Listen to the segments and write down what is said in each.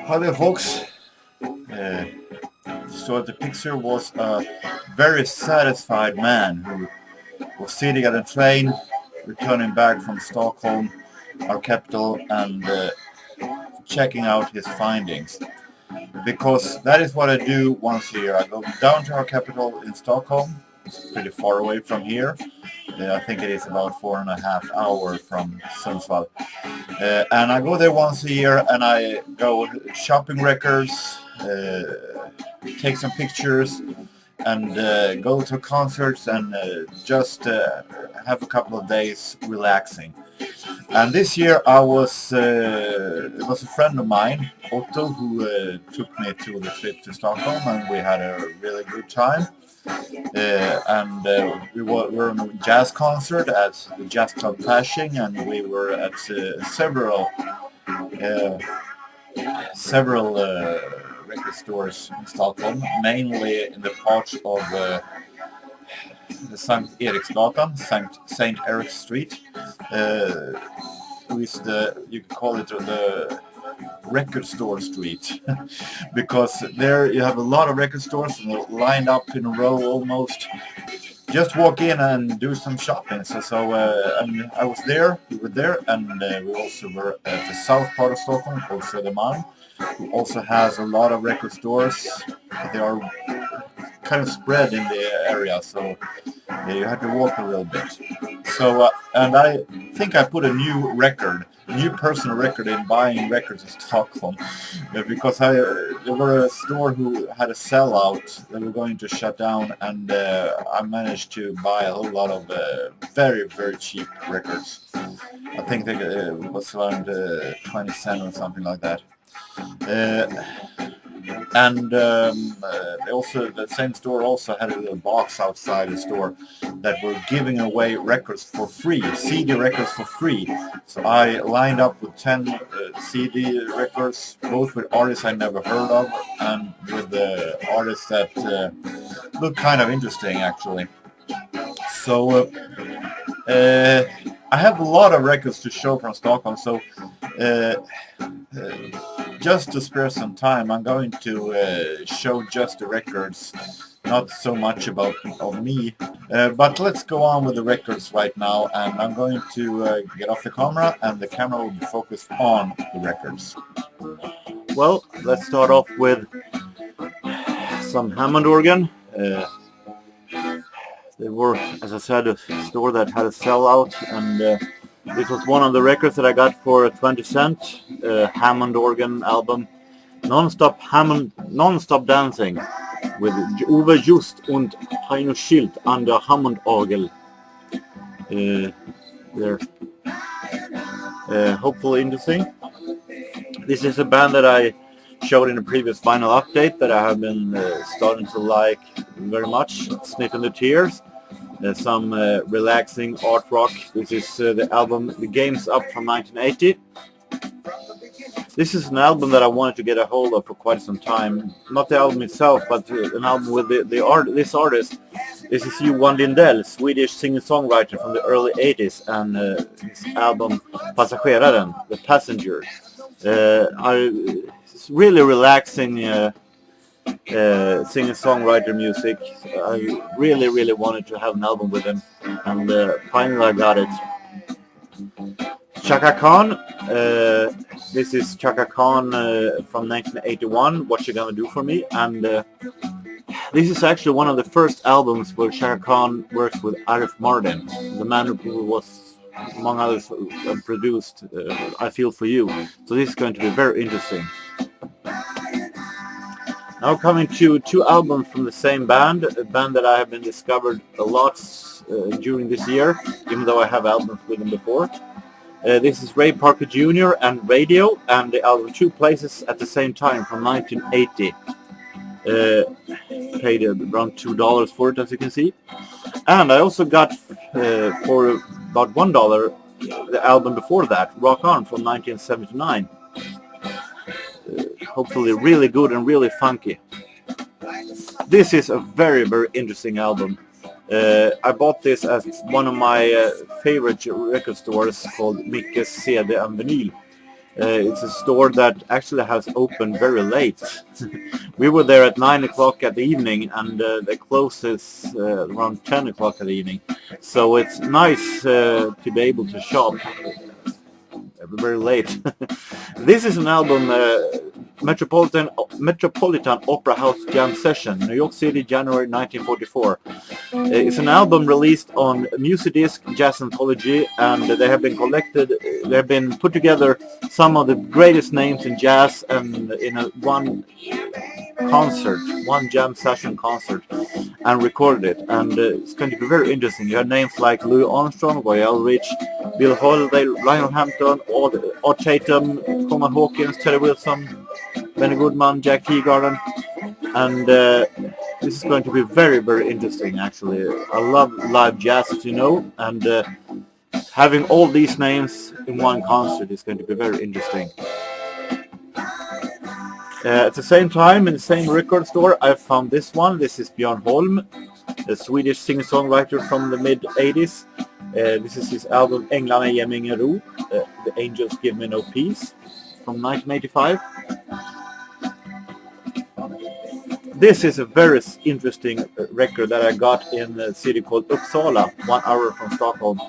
Hi there, folks. So the picture was a very satisfied man who was sitting at a train returning back from Stockholm, our capital, and checking out his findings. Because that is what I do once a year. I go down to our capital in Stockholm. It's pretty far away from here. I think it is about 4.5 hours from Sundsvall. And I go there once a year and I go shopping records, take some pictures, and go to concerts and just have a couple of days relaxing. And this year I was, it was a friend of mine, Otto, who took me to the trip to Stockholm, and we had a really good time. We were on a jazz concert at the Jazz Club Flashing, and we were at several record stores in Stockholm, mainly in the part of the St. Eriksgatan, St. Eric Street, who is you could call it the record store street, because there you have a lot of record stores and they're lined up in a row almost. Just walk in and do some shopping. And I was there, we were there, and we also were at the south part of Stockholm called Södermalm, who also has a lot of record stores. They are kind of spread in the area, so you have to walk a little bit. So, and I think I put a new personal record in buying records in Stockholm, because there were a store who had a sellout. They were going to shut down, and I managed to buy a whole lot of very, very cheap records. I think it was around 20 cents or something like that. Also the same store also had a little box outside the store that were giving away records for free, CD records for free. So I lined up with 10 CD records, both with artists I never heard of and with artists that look kind of interesting actually. So I have a lot of records to show from Stockholm, so just to spare some time, I'm going to show just the records, not so much about me. But let's go on with the records right now, and I'm going to get off the camera, and the camera will be focused on the records. Well, let's start off with some Hammond organ. They were, as I said, a store that had a sellout, and this was one of the records that I got for 20 cents. Hammond organ album, Non-Stop Dancing, with Uwe Just und Heino Schild an der Hammond-Orgel. They're hopefully interesting. This is a band that I showed in a previous vinyl update that I have been starting to like very much. Sniffing the Tears. Some relaxing art rock. This is the album The Game's Up from 1980. This is an album that I wanted to get a hold of for quite some time. Not the album itself, but an album with this artist. This is Johan Lindell, Swedish singer-songwriter from the early 80s, and his album Passageraren, The Passenger. It's really relaxing singer-songwriter music. I really wanted to have an album with him, and finally I got it. Chaka Khan. This is Chaka Khan from 1981, What You Gonna Do For Me, and this is actually one of the first albums where Chaka Khan works with Arif Mardin, the man who was, among others, produced I Feel For You. So this is going to be very interesting. Now coming to two albums from the same band, a band that I have been discovered a lot during this year, even though I have albums with them before. This is Ray Parker Jr. and Radio, and the album Two Places at the Same Time from 1980. Paid around $2 for it, as you can see. And I also got for about $1 the album before that, Rock On from 1979. Hopefully really good and really funky. This is a very interesting album. I bought this at one of my favorite record stores called Mickes CD and Vinyl. It's a store that actually has opened very late. We were there at 9 o'clock at the evening, and they closes around 10 o'clock at the evening. So it's nice to be able to shop very late. This is an album, Metropolitan Opera House Jam Session, New York City, January 1944. It's an album released on Musicdisc Jazz Anthology, and they have been collected. They have been put together some of the greatest names in jazz, and in one concert, one jam session concert, and recorded it. And it's going to be very interesting. You have names like Louis Armstrong, Roy Eldridge, Bill Holiday, Lionel Hampton, Art Tatum, Coleman Hawkins, Teddy Wilson, Benny Goodman, Jack Teagarden, and this is going to be very, very interesting. Actually, I love live jazz, as you know, and having all these names in one concert is going to be very interesting. At the same time, in the same record store, I found this one. This is Björn Holm, a Swedish singer-songwriter from the mid-80s. This is his album Änglarna ger mig ingen ro, The Angels Give Me No Peace, from 1985. This is a very interesting record that I got in a city called Uppsala, 1 hour from Stockholm.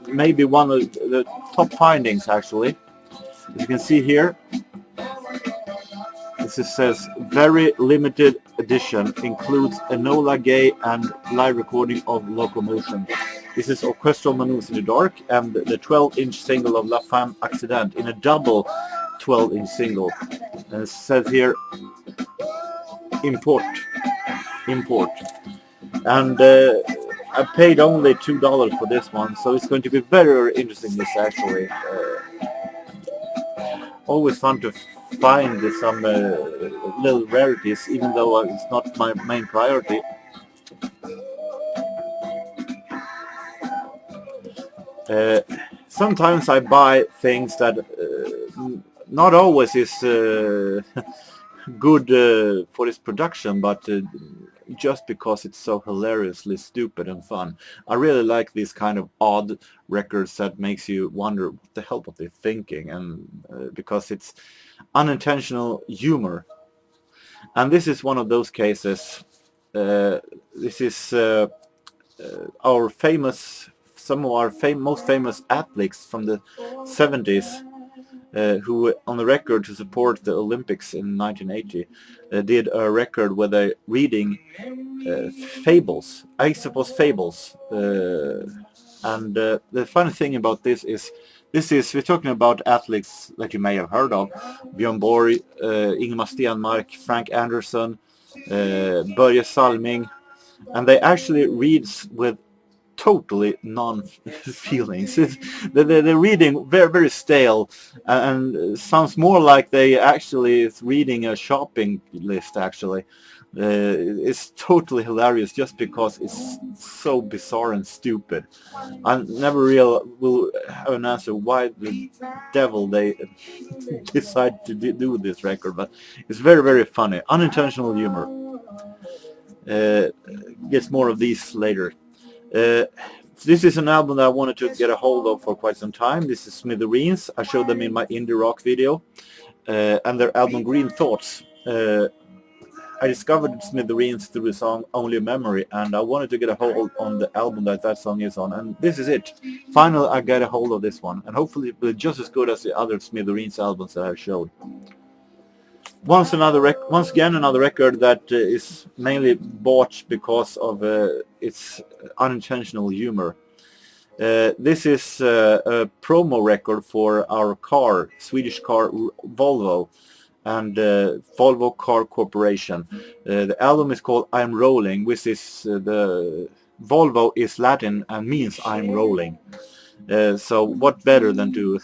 Maybe one of the top findings, actually. As you can see here, this says very limited edition, includes Enola Gay and live recording of Locomotion. This is Orchestral Maneuvers in the Dark and the 12-inch single of La Femme Accident in a double 12-inch single. And it says here, import. And I paid only $2 for this one, so it's going to be very, very interesting, this actually. Always fun to find some little rarities, even though it's not my main priority. Sometimes I buy things that not always is good for its production, but just because it's so hilariously stupid and fun. I really like these kind of odd records that makes you wonder what the hell what they're thinking, and because it's unintentional humor. And this is one of those cases. This is some of our most famous athletes from the 70s. Who on the record to support the Olympics in 1980 did a record where they reading fables, Aesop's fables, and the funny thing about this is we're talking about athletes that you may have heard of: Björn Borg, Ingemar Stenmark, Frank Anderson, Börje Salming, and they actually reads with totally non-feelings. They're reading very, very stale, and sounds more like they actually is reading a shopping list. Actually, it's totally hilarious just because it's so bizarre and stupid. I never will have an answer why the devil they decide to do this record, but it's very, very funny. Unintentional humor. Gets more of these later. This is an album that I wanted to get a hold of for quite some time. This is Smithereens. I showed them in my indie rock video, and their album Green Thoughts. I discovered Smithereens through the song Only a Memory, and I wanted to get a hold on the album that song is on, and this is it. Finally, I got a hold of this one, and hopefully it will be just as good as the other Smithereens albums that I showed. Once again another record that is mainly bought because of its unintentional humor. This is a promo record for our car, Swedish car Volvo, and Volvo Car Corporation. The album is called I'm Rolling, which is the Volvo is Latin and means I'm rolling. So what better than to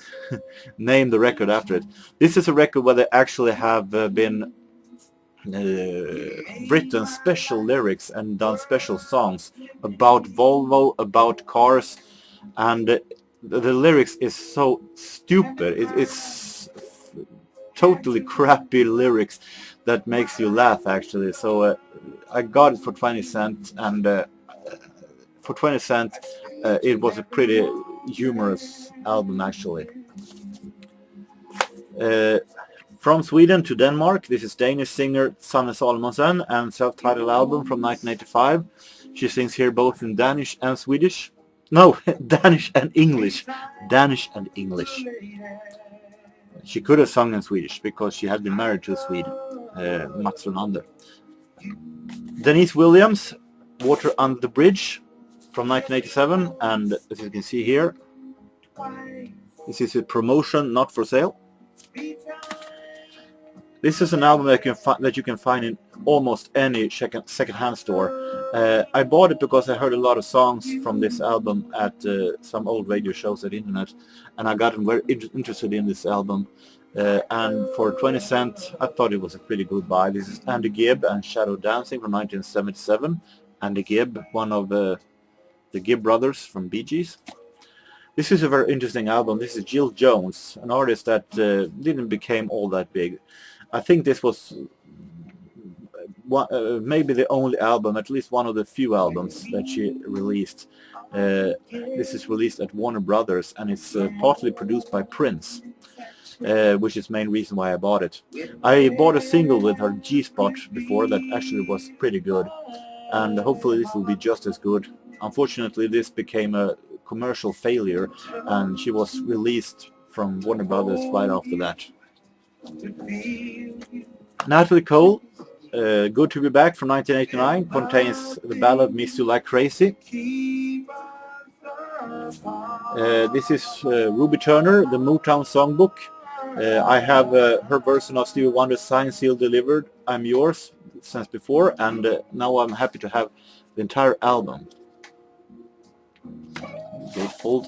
name the record after it. This is a record where they actually have been written special lyrics and done special songs about Volvo, about cars, and the lyrics is so stupid. It's totally crappy lyrics that makes you laugh, actually. So I got it for 20 cents, and for 20 cents it was a pretty humorous album actually. From Sweden to Denmark, this is Danish singer Sanne Salomonsen and self-titled album from 1985. She sings here both in Danish and Swedish. No, Danish and English. Danish and English. She could have sung in Swedish because she had been married to a Swede, Mats Ronander. Denise Williams, Water Under the Bridge from 1987, and as you can see here, this is a promotion, not for sale. This is an album that you can find in almost any second-hand store. I bought it because I heard a lot of songs from this album at some old radio shows at the internet, and I got very interested in this album. And for 20 cents, I thought it was a pretty good buy. This is Andy Gibb and Shadow Dancing from 1977. Andy Gibb, one of the Gibb brothers from Bee Gees. This is a very interesting album. This is Jill Jones, an artist that didn't become all that big. I think this was maybe the only album, at least one of the few albums that she released. This is released at Warner Brothers, and it's partly produced by Prince, which is the main reason why I bought it. I bought a single with her G-Spot before that actually was pretty good, and hopefully this will be just as good. Unfortunately, this became a commercial failure, and she was released from Warner Brothers right after that. Natalie Cole, Good to Be Back from 1989, contains the ballad Miss You Like Crazy. This is Ruby Turner, the Motown Songbook. I have her version of Stevie Wonder's Signed, Sealed, Delivered, I'm Yours since before, and now I'm happy to have the entire album. Gatefold.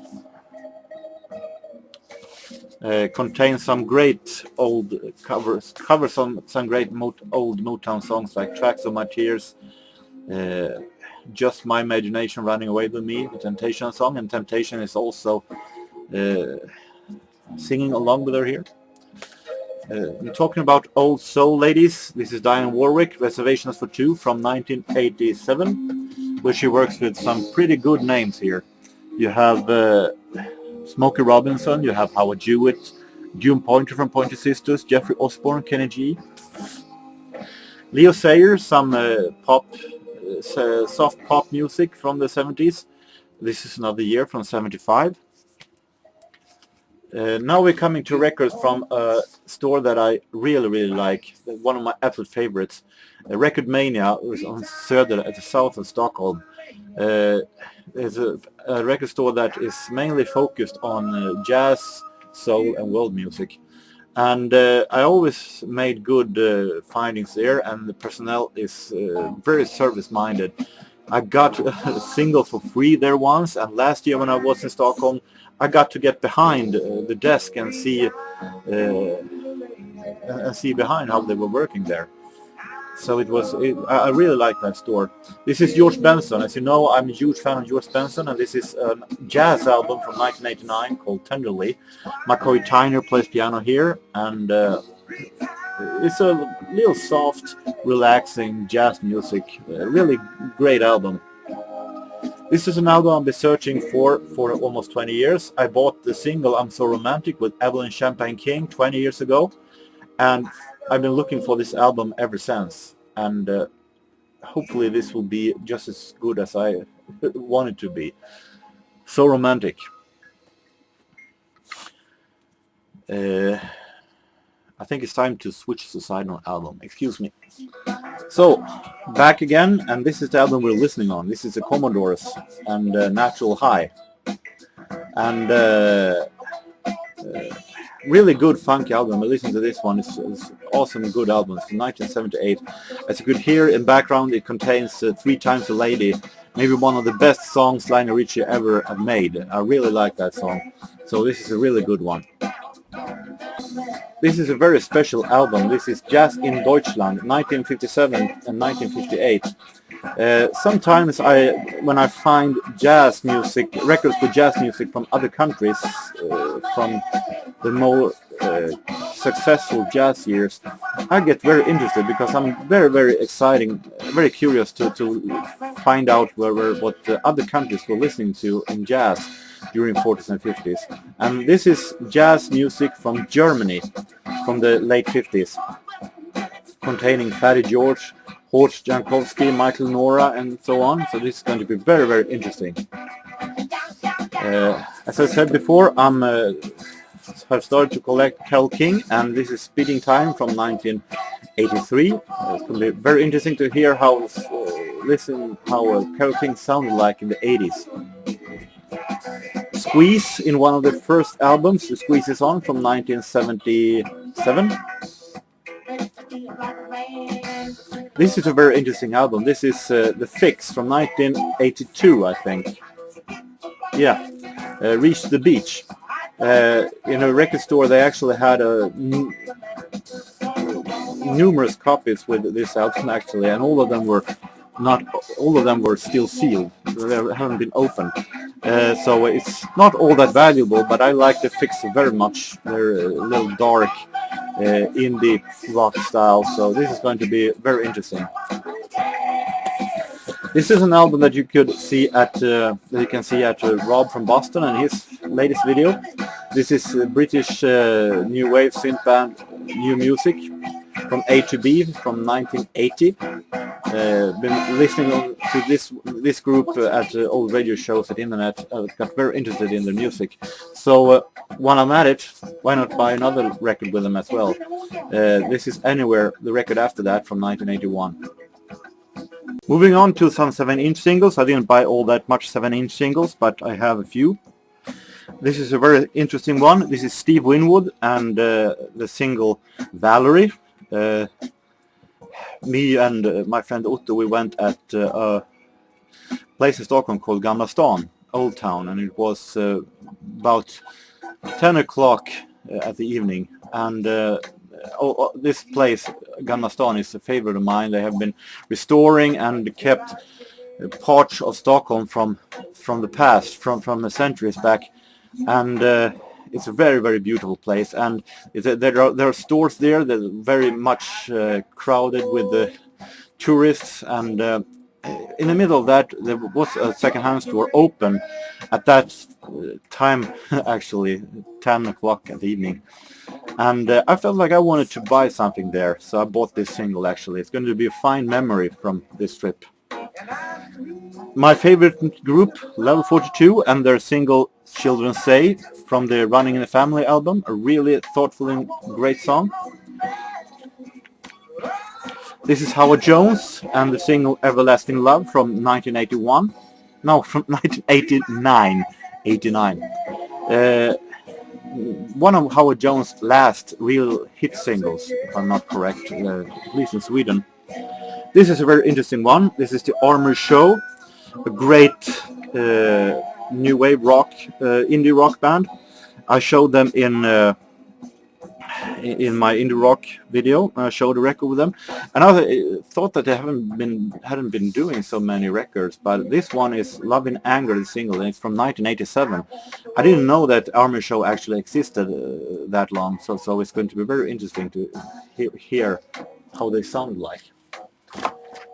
Contains some great old covers some great old Motown songs like Tracks of My Tears, Just My Imagination Running Away With Me, the Temptation song, and Temptation is also singing along with her here. I'm talking about old soul ladies. This is Diane Warwick, Reservations for Two from 1987, where she works with some pretty good names here. You have Smokey Robinson, you have Howard Jewett, June Pointer from Pointer Sisters, Jeffrey Osborne, Kenny G. Leo Sayer, some soft pop music from the 70s. This is Another Year from 75. Now we're coming to records from a store that I really like, one of my absolute favorites. Record Mania was on Söder at the south of Stockholm. It's a record store that is mainly focused on jazz, soul and world music. And I always made good findings there, and the personnel is very service-minded. I got a single for free there once, and last year when I was in Stockholm, I got to get behind the desk and see behind how they were working there. So I really like that store. This is George Benson. As you know, I'm a huge fan of George Benson, and this is a jazz album from 1989 called Tenderly. McCoy Tyner plays piano here, and it's a little soft, relaxing jazz music. A really great album. This is an album I've been searching for almost 20 years. I bought the single I'm So Romantic with Evelyn Champagne King 20 years ago, and I've been looking for this album ever since, and hopefully this will be just as good as I want it to be. So Romantic. I think it's time to switch to the side note album. Excuse me. So, back again, and this is the album we're listening on. This is the Commodores and Natural High. And really good funky album. Listen to this one. It's awesome, good album. It's from 1978. As you could hear in background, it contains Three Times a Lady, maybe one of the best songs Lionel Richie ever made. I really like that song. So this is a really good one. This is a very special album. This is Jazz in Deutschland, 1957 and 1958. Sometimes when I find jazz music, records with jazz music from other countries, from the more successful jazz years, I get very interested because I'm very curious to find out what the other countries were listening to in jazz. during 40s and 50s. And this is jazz music from Germany from the late 50s, containing Fatty George, Horst Jankowski, Michael Nora, and so on. So this is going to be very, very interesting. As I said before, I've started to collect Carole King, and this is Speeding Time from 1983. It's going to be very interesting to hear how Carole King sounded like in the 80s. Squeeze in one of the first albums, The Squeeze Is On from 1977. This is a very interesting album. This is The Fix from 1982, I think. Yeah, Reach the Beach. In a record store they actually had numerous copies with this album actually, and all of them were still sealed. They haven't been opened. So it's not all that valuable, but I like The Fix very much. They're a little dark indie rock style, so this is going to be very interesting. This is an album that you can see at Rob from Boston and his latest video. This is British new wave synth band New Music from A to B from 1980. Been listening to this group at old radio shows at internet. Got very interested in their music. So when I'm at it, why not buy another record with them as well? This is Anywhere, the record after that from 1981. Moving on to some 7-inch singles. I didn't buy all that much 7-inch singles, but I have a few. This is a very interesting one. This is Steve Winwood and the single Valerie. Me and my friend Otto, we went at a place in Stockholm called Gamla Stan, Old Town, and it was about 10 o'clock at the evening. And this place, Gamla Stan, is a favorite of mine. They have been restoring and kept parts of Stockholm from the past, from the centuries back, and it's a very, very beautiful place. And there are stores there that are very much crowded with the tourists, and in the middle of that there was a second-hand store open at that time, actually 10 o'clock at the evening. And I felt like I wanted to buy something there, so I bought this single actually. It's going to be a fine memory from this trip. My favorite group, Level 42, and their single Children Say from the Running in the Family album. A really thoughtful and great song. This is Howard Jones and the single Everlasting Love from 1981. No, from 1989. 89. One of Howard Jones' last real hit singles, if I'm not correct, at least in Sweden. This is a very interesting one. This is the Armour Show, a great new wave rock, indie rock band. I showed them in my indie rock video. I showed a record with them, and I thought that they hadn't been doing so many records, but this one is Love in Anger, the single, and it's from 1987. I didn't know that Armour Show actually existed that long, so it's going to be very interesting to hear how they sound like.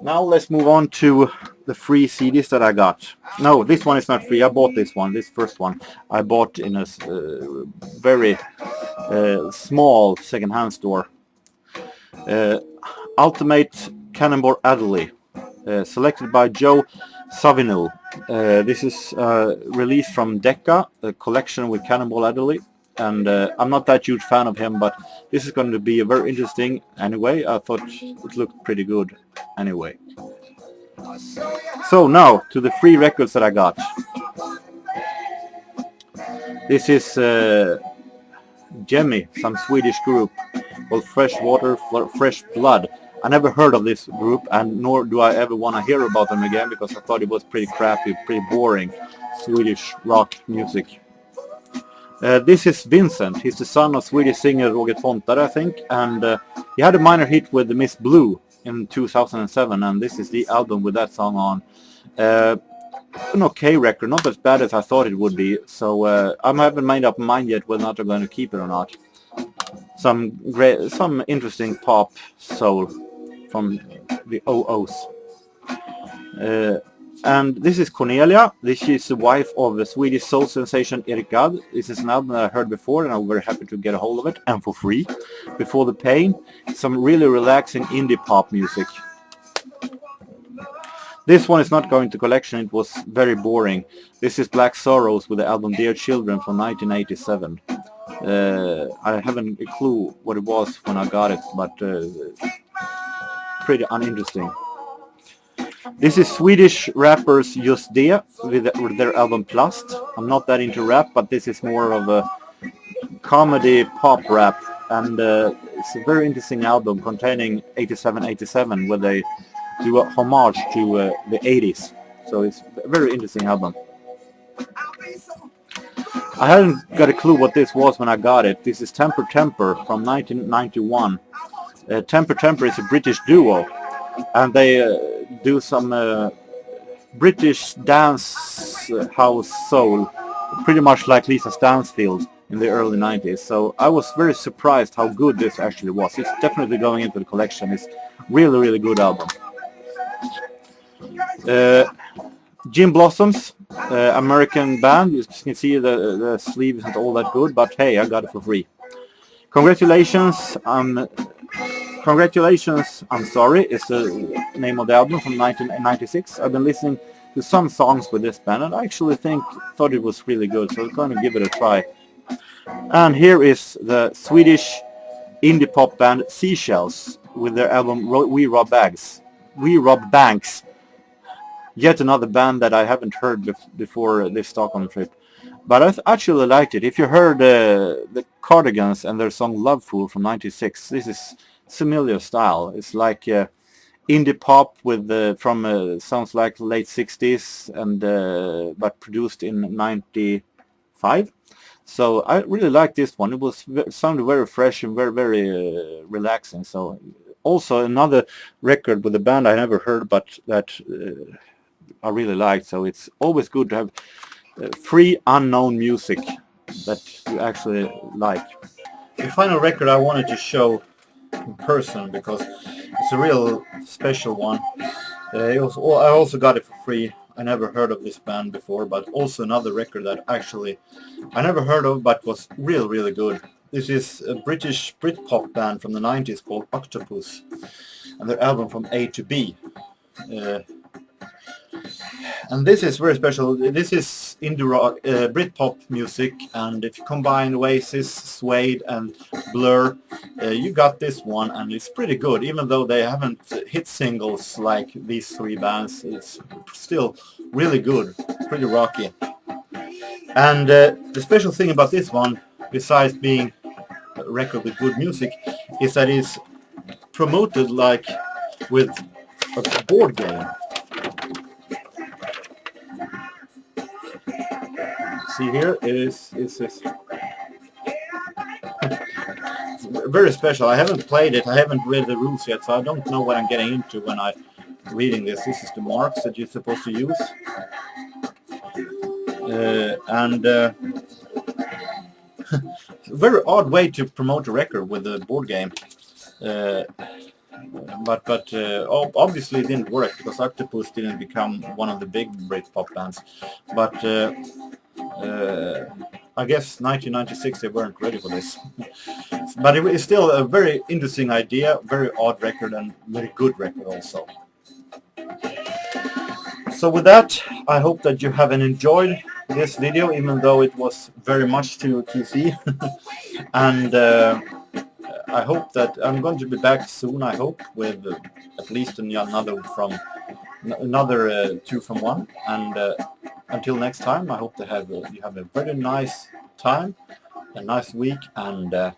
Now let's move on to the free CDs that I got. No, this one is not free. I bought this one, this first one. I bought in a very small second-hand store. Ultimate Cannonball Adderley, selected by Joe Savino. This is released from Decca, a collection with Cannonball Adderley. And I'm not that huge fan of him, but this is going to be very interesting anyway. I thought it looked pretty good anyway. So now to the free records that I got. This is Jemmy, some Swedish group called Fresh Water, Fresh Blood. I never heard of this group, and nor do I ever want to hear about them again, because I thought it was pretty crappy, pretty boring Swedish rock music. This is Vincent. He's the son of Swedish singer Roger Pontare, I think, and he had a minor hit with Miss Blue in 2007, and this is the album with that song on. An okay record, not as bad as I thought it would be, so I haven't made up my mind yet whether or not I'm going to keep it or not. Some interesting pop soul from the OOs. And this is Cornelia. This is the wife of the Swedish soul sensation Eric Gadd. This is an album that I heard before and I'm very happy to get a hold of it, and for free. Before the Pain, some really relaxing indie pop music. This one is not going to collection, it was very boring. This is Black Sorrows with the album Dear Children from 1987. I haven't a clue what it was when I got it, but pretty uninteresting. This is Swedish rappers Just Det with their album Plast. I'm not that into rap, but this is more of a comedy pop rap, and it's a very interesting album containing 87 where they do a homage to the 80s. So it's a very interesting album. I hadn't got a clue what this was when I got it. This is Temper Temper from 1991. Temper Temper is a British duo, and they do some British dance house soul, pretty much like Lisa Stansfield in the early 90s. So I was very surprised how good this actually was. It's definitely going into the collection. It's really good album. Jim Blossoms, American band. You can see the sleeve isn't all that good, but hey, I got it for free. Congratulations, I'm Sorry is the name of the album from 1996. I've been listening to some songs with this band and I actually thought it was really good, so I'm going to give it a try. And here is the Swedish indie pop band Seashells with their album We Rob Banks. Yet another band that I haven't heard before this Stockholm trip. But I actually liked it. If you heard the Cardigans and their song Love Fool from 96, this is similar style. It's like indie pop with from sounds like late 60s and but produced in 95. So I really liked this one. It sounded very fresh and very relaxing. So also another record with a band I never heard, but that I really liked. So it's always good to have free unknown music that you actually like. The final record I wanted to show in person because it's a real special one. I also got it for free. I never heard of this band before, but also another record that actually I never heard of but was really good. This is a British Britpop band from the 90s called Octopus, and their album From A to B. And this is very special. This is indie rock, Britpop music, and if you combine Oasis, Suede and Blur, you got this one, and it's pretty good. Even though they haven't hit singles like these three bands, it's still really good, pretty rocky. And the special thing about this one, besides being a record with good music, is that it's promoted like with a board game. See here, it's very special. I haven't played it, I haven't read the rules yet, so I don't know what I'm getting into when I'm reading this. This is the marks that you're supposed to use. Very odd way to promote a record with a board game. But obviously it didn't work because Octopus didn't become one of the big Britpop bands. But I guess 1996 they weren't ready for this. But it is still a very interesting idea, very odd record and very good record also. So with that, I hope that you have enjoyed this video, even though it was very much to see. And I hope that I'm going to be back soon, I hope, with at least another 2 from 1. And until next time, I hope to you have a very nice time, a nice week, and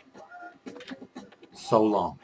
so long.